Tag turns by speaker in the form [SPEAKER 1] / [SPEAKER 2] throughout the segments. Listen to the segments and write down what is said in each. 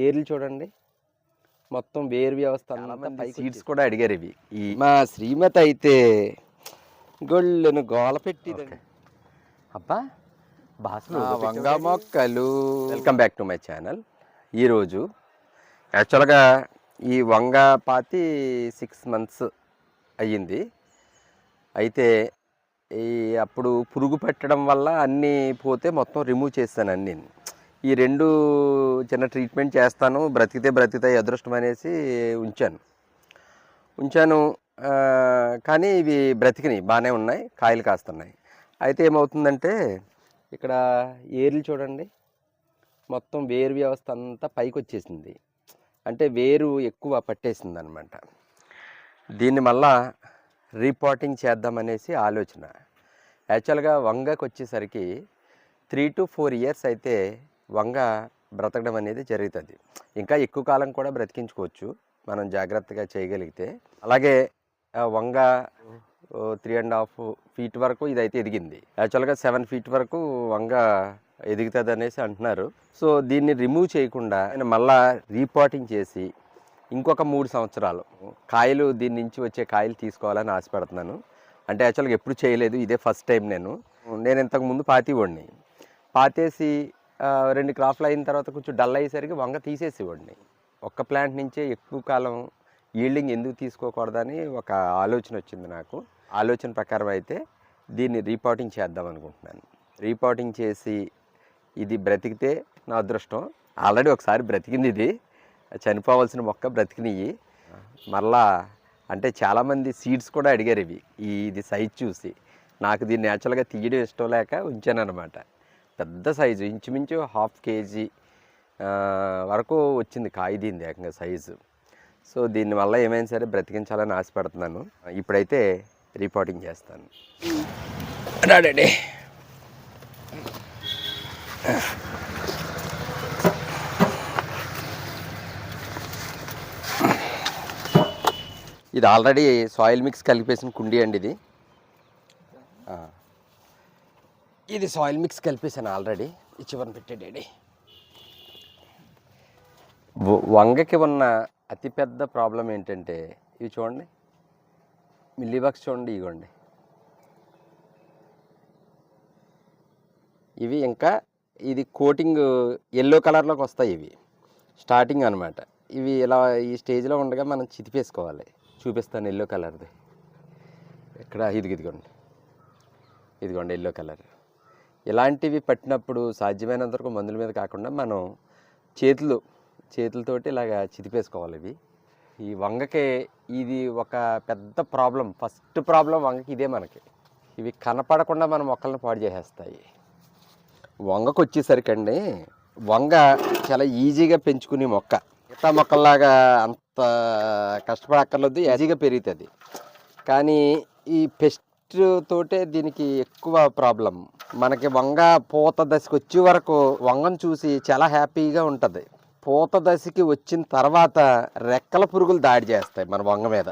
[SPEAKER 1] ఏర్లు చూడండి, మొత్తం వేరు వ్యవస్థ అంతా పైకి సీడ్స్ కూడా అడిగారు ఇవి. మా శ్రీమతి అయితే గొళ్ళను గోల పెట్టిదండి.
[SPEAKER 2] అబ్బా బాసులు
[SPEAKER 1] వంగ మొక్కలు. Welcome back to my channel. ఈరోజు యాక్చువల్గా ఈ వంగ పాతి 6 months అయ్యింది. అయితే అప్పుడు పురుగు పెట్టడం వల్ల అన్నీ పోతే మొత్తం రిమూవ్ చేస్తాను అన్నీ. ఈ 2 చిన్న ట్రీట్మెంట్ చేస్తాను, బ్రతికితే అదృష్టం అనేసి ఉంచాను. కానీ ఇవి బ్రతికినాయి, బాగానే ఉన్నాయి, కాయలు కాస్తున్నాయి. అయితే ఏమవుతుందంటే ఇక్కడ ఏర్లు చూడండి, మొత్తం వేరు వ్యవస్థ అంతా పైకి వచ్చేసింది. అంటే వేరు ఎక్కువ పట్టేసింది అనమాట. దీన్ని మళ్ళా రీపాటింగ్ చేద్దామనేసి ఆలోచన. యాక్చువల్గా వంగకు వచ్చేసరికి 3 to 4 years అయితే వంగ బ్రతకడం అనేది జరుగుతుంది. ఇంకా ఎక్కువ కాలం కూడా బ్రతికించుకోవచ్చు మనం జాగ్రత్తగా చేయగలిగితే. అలాగే వంగ 3.5 feet వరకు ఇదైతే ఎదిగింది. యాక్చువల్గా 7 feet వరకు వంగ ఎదుగుతుంది అనేసి అంటున్నారు. సో దీన్ని రిమూవ్ చేయకుండా మళ్ళా రీపాటింగ్ చేసి ఇంకొక 3 సంవత్సరాలు కాయలు, దీని నుంచి వచ్చే కాయలు తీసుకోవాలని ఆశపడుతున్నాను. అంటే యాక్చువల్గా ఎప్పుడు చేయలేదు, ఇదే ఫస్ట్ టైం. నేను ఇంతకుముందు పాతేవాడిని. పాతేసి 2 క్రాప్లు అయిన తర్వాత కొంచెం డల్ అయ్యేసరికి వంగ తీసేసేవాడిని. ఒక్క ప్లాంట్ నుంచే ఎక్కువ కాలం ఈల్డింగ్ ఎందుకు తీసుకోకూడదని ఒక ఆలోచన వచ్చింది నాకు. ఆలోచన ప్రకారం అయితే దీన్ని రీపాటింగ్ చేద్దాం అనుకుంటున్నాను. రీపాటింగ్ చేసి ఇది బ్రతికితే నా అదృష్టం. ఆల్రెడీ ఒకసారి బ్రతికింది, ఇది చనిపోవాల్సిన మొక్క బ్రతికినవి మరలా. అంటే చాలామంది సీడ్స్ కూడా అడిగారు ఇది సైజ్ చూసి. నాకు దీన్ని యాక్చువల్గా తీయడం ఇష్టం లేక ఉంచాను అనమాట. పెద్ద సైజు, ఇంచుమించు 1/2 kg వరకు వచ్చింది కాయ దీన్ని ఏకంగా సైజు. సో దీనివల్ల ఏమైనా సరే బ్రతికించాలని ఆశపడుతున్నాను. ఇప్పుడైతే రిపోర్టింగ్ చేస్తాను. రాడండి. ఇది ఆల్రెడీ సాయిల్ మిక్స్ కలిపేసిన కుండీ అండి. ఇది సాయిల్ మిక్స్ కలిపేసాను ఆల్రెడీ. ఈ చివరన పెట్టేడండి. వంగకి ఉన్న అతిపెద్ద ప్రాబ్లం ఏంటంటే ఇవి చూడండి, మిల్లీబగ్స్ చూడండి, ఇవ్వండి. ఇవి ఇంకా ఇది కోటింగ్ ఎల్లో కలర్లోకి వస్తాయి. ఇవి స్టార్టింగ్ అనమాట. ఇవి ఇలా ఈ స్టేజ్లో ఉండగా మనం చితిపేసుకోవాలి. చూపిస్తాను ఎల్లో కలర్ది. ఇక్కడ ఇదిగోండి ఎల్లో కలర్. ఇలాంటివి పట్టినప్పుడు సాధ్యమైనంత వరకు మందుల మీద కాకుండా మనం చేతులతోటి ఇలాగా చితిపేసుకోవాలి. ఈ వంగకి ఇది ఒక పెద్ద ప్రాబ్లం. ఫస్ట్ ప్రాబ్లం వంగకి ఇదే. మనకి ఇవి కనపడకుండా మన మొక్కలను పాడు చేసేస్తాయి. వంగకు వచ్చేసరికి అండి, వంగ చాలా ఈజీగా పెంచుకునే మొక్క. మిగతా మొక్కల్లాగా అంత కష్టపడక్కర్లేదు, ఈజీగా పెరుగుతుంది. కానీ ఈ పెస్ట్ తోటే దీనికి ఎక్కువ ప్రాబ్లం. మనకి వంగ పూత దశకి వచ్చే వరకు వంగను చూసి చాలా హ్యాపీగా ఉంటుంది. పూత దశకి వచ్చిన తర్వాత రెక్కల పురుగులు దాడి చేస్తాయి మన వంగ మీద.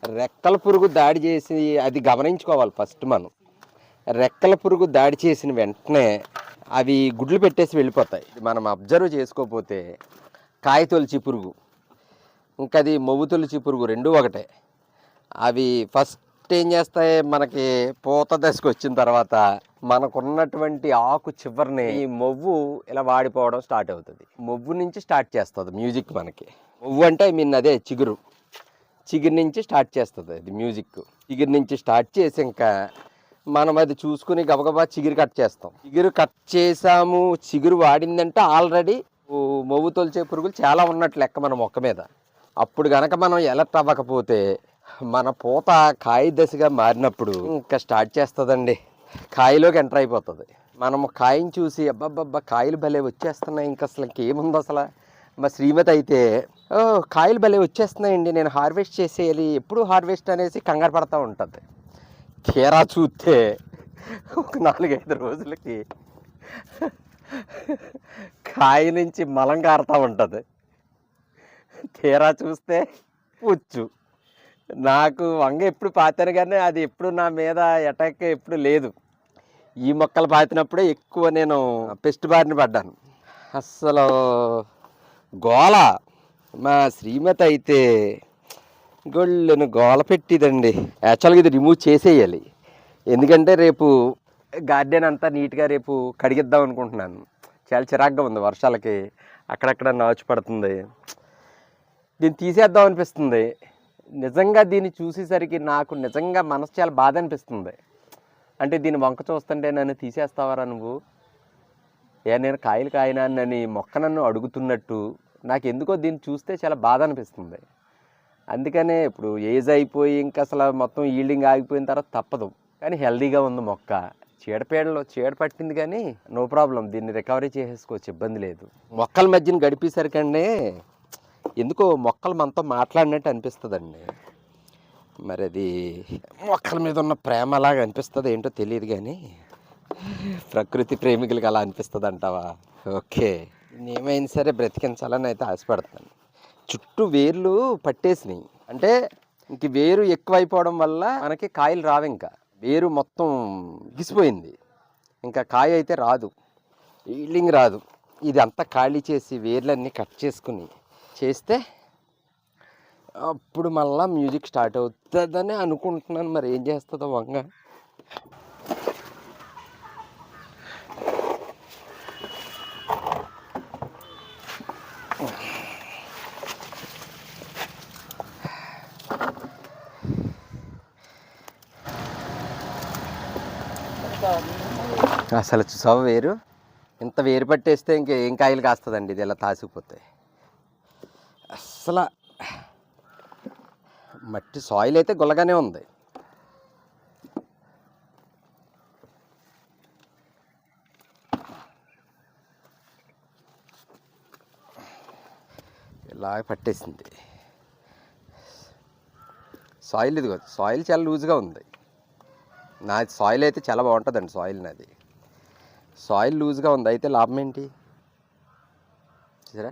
[SPEAKER 1] రెక్కల పురుగు దాడి చేసి అది గమనించుకోవాలి ఫస్ట్ మనం. రెక్కల పురుగు దాడి చేసిన వెంటనే అవి గుడ్లు పెట్టేసి వెళ్ళిపోతాయి. మనం అబ్జర్వ్ చేసుకోకపోతే కాయ తొలిచి పురుగు, ఇంకా అది మొవ్వు తొలిచి పురుగు, 2 ఒకటే. అవి ఫస్ట్ ఏం చేస్తాయి, మనకి పూత దశకు వచ్చిన తర్వాత మనకున్నటువంటి ఆకు చివరిని ఈ మొవ్వు ఇలా వాడిపోవడం స్టార్ట్ అవుతుంది. మొవ్వు నుంచి స్టార్ట్ చేస్తుంది మ్యూజిక్ మనకి. మొవ్వు అంటే అదే చిగురు నుంచి స్టార్ట్ చేస్తుంది అది మ్యూజిక్. చిగురు నుంచి స్టార్ట్ చేసి ఇంకా మనం అది చూసుకుని గబగబా చిగురు కట్ చేస్తాం. చిగురు కట్ చేసాము, చిగురు వాడిందంటే ఆల్రెడీ మొవ్వు తొలిచే పురుగులు చాలా ఉన్నట్లు లెక్క మన మొక్క మీద. అప్పుడు కనుక మనం ఎలర్ట్ అవ్వకపోతే మన పూత కాయ దశగా మారినప్పుడు ఇంకా స్టార్ట్ చేస్తుందండి, కాయలోకి ఎంటర్ అయిపోతుంది. మనము కాయని చూసి అబ్బబ్బబ్బా కాయలు భలే వచ్చేస్తున్నాయి, ఇంకా అసలు ఇంకేముంది అసలు. మా శ్రీమతి అయితే కాయలు భలే వచ్చేస్తున్నాయండి, నేను హార్వెస్ట్ చేసేయాలి, ఎప్పుడు హార్వెస్ట్ అనేసి కంగారు పడుతూ ఉంటుంది. తీరా చూస్తే ఒక 4-5 రోజులకి కాయ నుంచి మలం కారుతూ ఉంటుంది. తీరా చూస్తే పుచ్చు. నాకు వంగ ఎప్పుడు పాతాను కానీ అది ఎప్పుడు నా మీద అటాక్ ఎప్పుడు లేదు. ఈ మొక్కలు పాతినప్పుడే ఎక్కువ నేను పెస్ట్ బారిన పడ్డాను. అస్సలు గోల. మా శ్రీమతి అయితే గొళ్ళను గోల పెట్టిదండి. యాక్చువల్గా ఇది రిమూవ్ చేసేయాలి, ఎందుకంటే రేపు గార్డెన్ అంతా నీట్గా రేపు కడిగిద్దాం అనుకుంటున్నాను. చాలా చిరాగ్గా ఉంది, వర్షాలకి అక్కడక్కడ నాచు పడుతుంది. దీన్ని తీసేద్దాం అనిపిస్తుంది. నిజంగా దీన్ని చూసేసరికి నాకు నిజంగా మనసు చాలా బాధ అనిపిస్తుంది. అంటే దీన్ని వంక చూస్తుంటే నన్ను తీసేస్తావారా నువ్వు, నేను కాయలు కాయనాన్ని మొక్క నన్ను అడుగుతున్నట్టు నాకు ఎందుకో దీన్ని చూస్తే చాలా బాధ అనిపిస్తుంది. అందుకనే ఇప్పుడు ఏజ్ అయిపోయి ఇంకా అసలు మొత్తం ఈల్డింగ్ ఆగిపోయిన తర్వాత తప్పదు. కానీ హెల్దీగా ఉంది మొక్క. చీడ పట్టింది కానీ నో ప్రాబ్లం, దీన్ని రికవరీ చేసేసుకోవచ్చు, ఇబ్బంది లేదు. మొక్కల మధ్యన గడిపేసరికండి ఎందుకో మొక్కలు మనతో మాట్లాడినట్టు అనిపిస్తుందండి. మరి అది మొక్కల మీద ఉన్న ప్రేమ అలాగా అనిపిస్తుంది, ఏంటో తెలియదు. కానీ ప్రకృతి ప్రేమికులకి అలా అనిపిస్తుంది అంటావా? ఓకే, ఏమైనా సరే బ్రతికించాలని అయితే ఆశపడుతున్నాను. చుట్టూ వేర్లు పట్టేసినాయి, అంటే ఇంక వేరు ఎక్కువైపోవడం వల్ల మనకి కాయలు రావు. ఇంకా వేరు మొత్తం గిసిపోయింది, ఇంకా కాయ అయితే రాదు, ఈల్డింగ్ రాదు. ఇది అంతా ఖాళీ చేసి వేర్లన్నీ కట్ చేసుకుని చేస్తే అప్పుడు మళ్ళీ మ్యూజిక్ స్టార్ట్ అవుతుందని అనుకుంటున్నాను. మరి ఏం చేస్తుందో వంగ. అసలు చూసావా వేరు, ఇంత వేరు పట్టేస్తే ఇంకేం కాయలు కాస్తుందండి ఇది ఇలా తాసిపోతే. అసలు మట్టి సాయిల్ అయితే గుల్లగానే ఉంది. ఇలా పట్టేసింది సాయిల్. ఇది సాయిల్ చాలా లూజ్గా ఉంది. నాది సాయిల్ అయితే చాలా బాగుంటుందండి. సాయిల్ నాది సాయిల్ లూజ్గా ఉంది. అయితే లాభం ఏంటి చూసారా,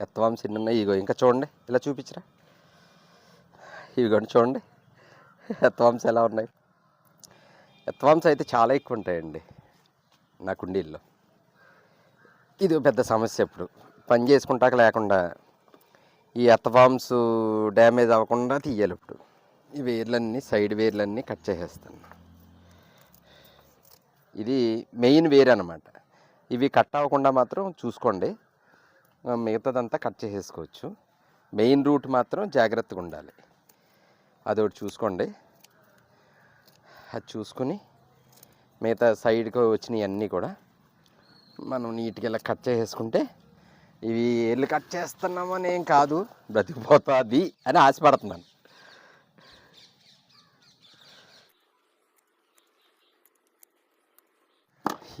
[SPEAKER 1] ఎత్తవాంశ ఎన్ని ఉన్నాయి. ఇగో ఇంకా చూడండి, ఇలా చూపించరా, ఇవిగోండి చూడండి ఎత్తవాంశ ఎలా ఉన్నాయి. ఎత్తవాంశ అయితే చాలా ఎక్కువ ఉంటాయండి నా కుండీల్లో. ఇది పెద్ద సమస్య. ఇప్పుడు పని చేసుకుంటాక లేకుండా ఈ ఎత్తవాంశ డ్యామేజ్ అవ్వకుండా తీయాలి. ఇప్పుడు ఈ వేర్లన్నీ సైడ్ వేర్లన్నీ కట్ చేసేస్తాను. ఇది మెయిన్ వేర్ అనమాట. ఇవి కట్ అవ్వకుండా మాత్రం చూసుకోండి, మిగతాదంతా కట్ చేసేసుకోవచ్చు. మెయిన్ రూట్ మాత్రం జాగ్రత్తగా ఉండాలి, అదొకటి చూసుకోండి. అది చూసుకుని మిగతా సైడ్కి వచ్చినవి అన్నీ కూడా మనం నీట్గా ఇలా కట్ చేసేసుకుంటే, ఇవి ఎల్లు కట్ చేస్తున్నామని ఏం కాదు, బ్రతికిపోతుంది అని ఆశపడుతున్నాను.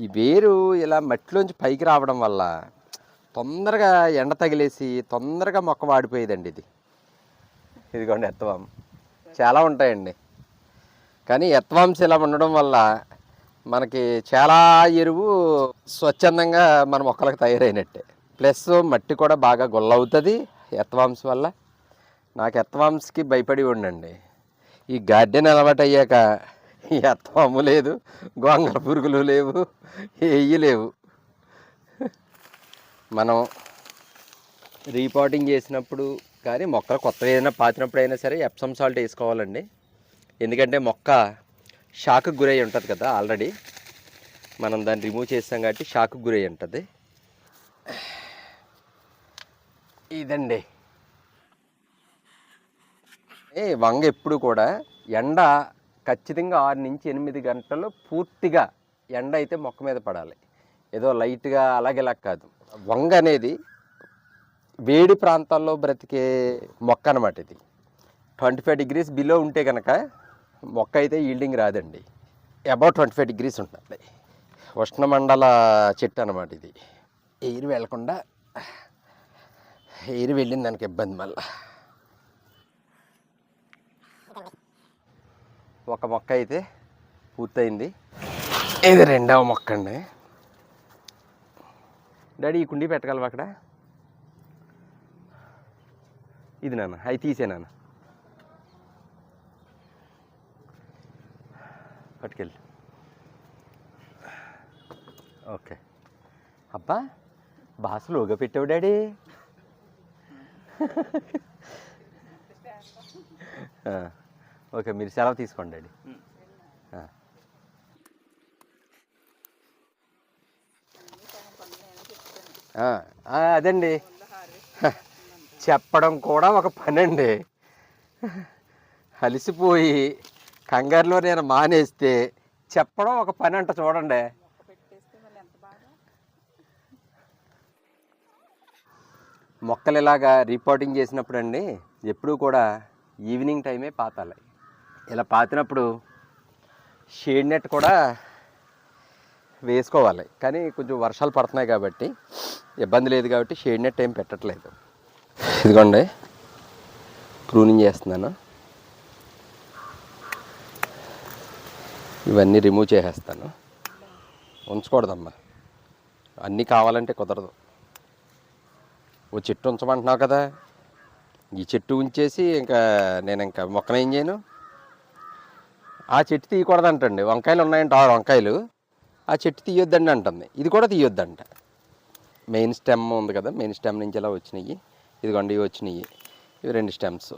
[SPEAKER 1] ఈ వేరు ఇలా మట్టిలోంచి పైకి రావడం వల్ల తొందరగా ఎండ తగిలేసి తొందరగా మొక్క వాడిపోయేదండి. ఇదిగోండి ఎత్తవాం చాలా ఉంటాయండి. కానీ ఎత్తవాంశ ఇలా ఉండడం వల్ల మనకి చాలా ఎరువు స్వచ్ఛందంగా మన మొక్కలకు తయారైనట్టే. ప్లస్ మట్టి కూడా బాగా గొల్లవుతుంది ఎత్తవాంశ వల్ల. నాకు ఎత్తవాంశకి భయపడి ఉండండి. ఈ గార్డెన్ అలవాటు అయ్యాక ఎత్తవాము లేదు, గోంగర పురుగులు లేవు, ఏవి లేవు. మనం రీపాటింగ్ చేసినప్పుడు కానీ మొక్క కొత్తగా ఏదైనా పాతినప్పుడు అయినా సరే ఎప్సమ్ సాల్ట్ వేసుకోవాలండి. ఎందుకంటే మొక్క షాక్కి గురై ఉంటుంది కదా, ఆల్రెడీ మనం దాన్ని రిమూవ్ చేస్తాం కాబట్టి షాక్కి గురై ఉంటుంది. ఇదండి వంగ ఎప్పుడు కూడా ఎండ ఖచ్చితంగా 6 నుంచి 8 గంటలు పూర్తిగా ఎండ అయితే మొక్క మీద పడాలి. ఏదో లైట్గా అలాగేలా కాదు. వంగ అనేది వేడి ప్రాంతాల్లో బ్రతికే మొక్క అనమాట. ఇది 25 degrees బిలో ఉంటే కనుక మొక్క అయితే ఈల్డింగ్ రాదండి. అబౌట్ 25 degrees ఉంటుంది. ఉష్ణమండల చెట్టు అనమాట ఇది. ఎయిర్ వెళ్లకుండా, ఎయిర్ వెళ్ళింది దానికి ఇబ్బంది. మళ్ళీ ఒక మొక్క అయితే పూర్తయింది. ఇది రెండవ మొక్క అండి. డాడీ ఈ కుండీ పెట్టగలవా అక్కడ? ఇది నాన్న, అవి తీసే నాన్న, పట్టుకెళ్ళి. ఓకే. అబ్బా బాగా స్లోగా పెట్టావు డాడీ. ఓకే, మీరు సెలవు తీసుకోండి డాడీ. అదండి, చెప్పడం కూడా ఒక పని అండి. అలసిపోయి కంగారులో నేను మానేస్తే చెప్పడం ఒక పని అంట చూడండి. మొక్కలు ఇలాగా రిపోర్టింగ్ చేసినప్పుడు అండి ఎప్పుడూ కూడా ఈవినింగ్ టైమే పాతాలి. ఇలా పాతినప్పుడు షేడ్ నెట్ కూడా వేసుకోవాలి. కానీ కొంచెం వర్షాలు పడుతున్నాయి కాబట్టి ఇబ్బంది లేదు కాబట్టి షేడ్ నెట్ ఏం పెట్టట్లేదు. ఇదిగోండి, ప్రూనింగ్ చేస్తున్నాను. ఇవన్నీ రిమూవ్ చేసేస్తాను. ఉంచకూడదమ్మా, అన్నీ కావాలంటే కుదరదు. ఓ చెట్టు ఉంచమంటున్నావు కదా, ఈ చెట్టు ఉంచేసి నేను మొక్కను ఏం చేయను? ఆ చెట్టు తీయకూడదంటండి. వంకాయలు ఉన్నాయంట 6 వంకాయలు, ఆ చెట్టు తీయొద్దండి అంటుంది. ఇది కూడా తీయొద్దంట. మెయిన్ స్టెమ్ ఉంది కదా, మెయిన్ స్టెమ్ నుంచి ఇలా వచ్చినాయి. ఇదిగోండి ఇవి వచ్చినాయి, ఇవి 2 స్టెమ్స్.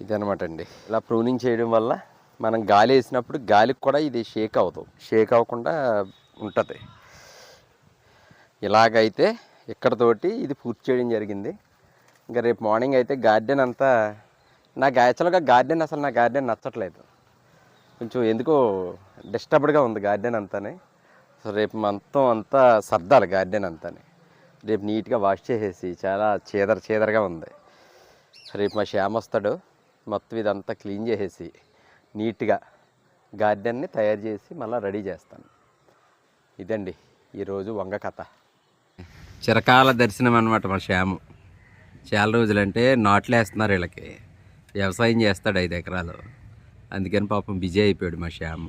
[SPEAKER 1] ఇదనమాట అండి. ఇలా ప్రూనింగ్ చేయడం వల్ల మనం గాలి వేసినప్పుడు గాలికి కూడా ఇది షేక్ అవ్వదు, షేక్ అవ్వకుండా ఉంటుంది. ఇలాగైతే ఇక్కడతోటి ఇది పూర్తి చేయడం జరిగింది. ఇంకా రేపు మార్నింగ్ అయితే గార్డెన్ అంతా యాక్చువల్గా నా గార్డెన్ నచ్చట్లేదు. కొంచెం ఎందుకో డిస్టర్బ్డ్గా ఉంది గార్డెన్ అంతానే. సో రేపు మొత్తం అంతా సర్దాలి గార్డెన్ అంతానే. రేపు నీట్గా వాష్ చేసేసి, చాలా చీదరగా ఉంది. రేపు మా శ్యామ్ వస్తాడు, మొత్తం ఇదంతా క్లీన్ చేసేసి నీట్గా గార్డెన్ని తయారు చేసి మళ్ళీ రెడీ చేస్తాను. ఇదండి ఈరోజు వంగ కథ. చిరకాల దర్శనం అనమాట మా శ్యాము. చాలా రోజులంటే నాట్లు వేస్తున్నారు వీళ్ళకి. వ్యవసాయం చేస్తాడు 5 ఎకరాలు. అందుకని పాపం బిజీ అయిపోయాడు మా శ్యాము.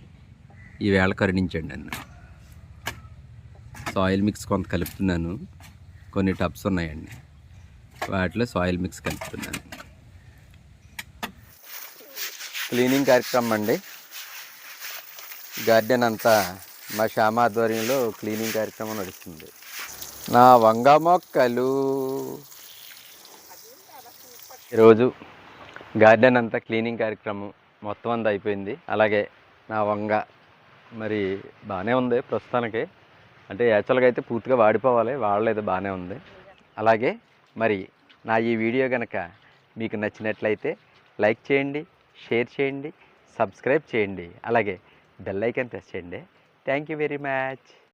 [SPEAKER 1] ఈవేళ కరుణించండి నన్ను. సాయిల్ మిక్స్ కొంత కలుపుతున్నాను. కొన్ని టబ్స్ ఉన్నాయండి, వాటిలో సాయిల్ మిక్స్ కలుపుతున్నాను. క్లీనింగ్ కార్యక్రమం అండి. గార్డెన్ అంతా మా శ్యామ ఆధ్వర్యంలో క్లీనింగ్ కార్యక్రమం నడుస్తుంది. నా వంగ మొక్కలు ఈరోజు గార్డెన్ అంతా క్లీనింగ్ కార్యక్రమం మొత్తం అంతా అయిపోయింది. అలాగే నా వంగ మరి బాగానే ఉంది ప్రస్తుతానికి. అంటే యాక్చువల్గా అయితే పూర్తిగా వాడిపోవాలి, వాడలేదు, బాగానే ఉంది. అలాగే మరి నా ఈ వీడియో కనుక మీకు నచ్చినట్లయితే లైక్ చేయండి, షేర్ చేయండి, సబ్స్క్రైబ్ చేయండి, అలాగే బెల్ ఐకాన్ ప్రెస్ చేయండి. Thank you very much.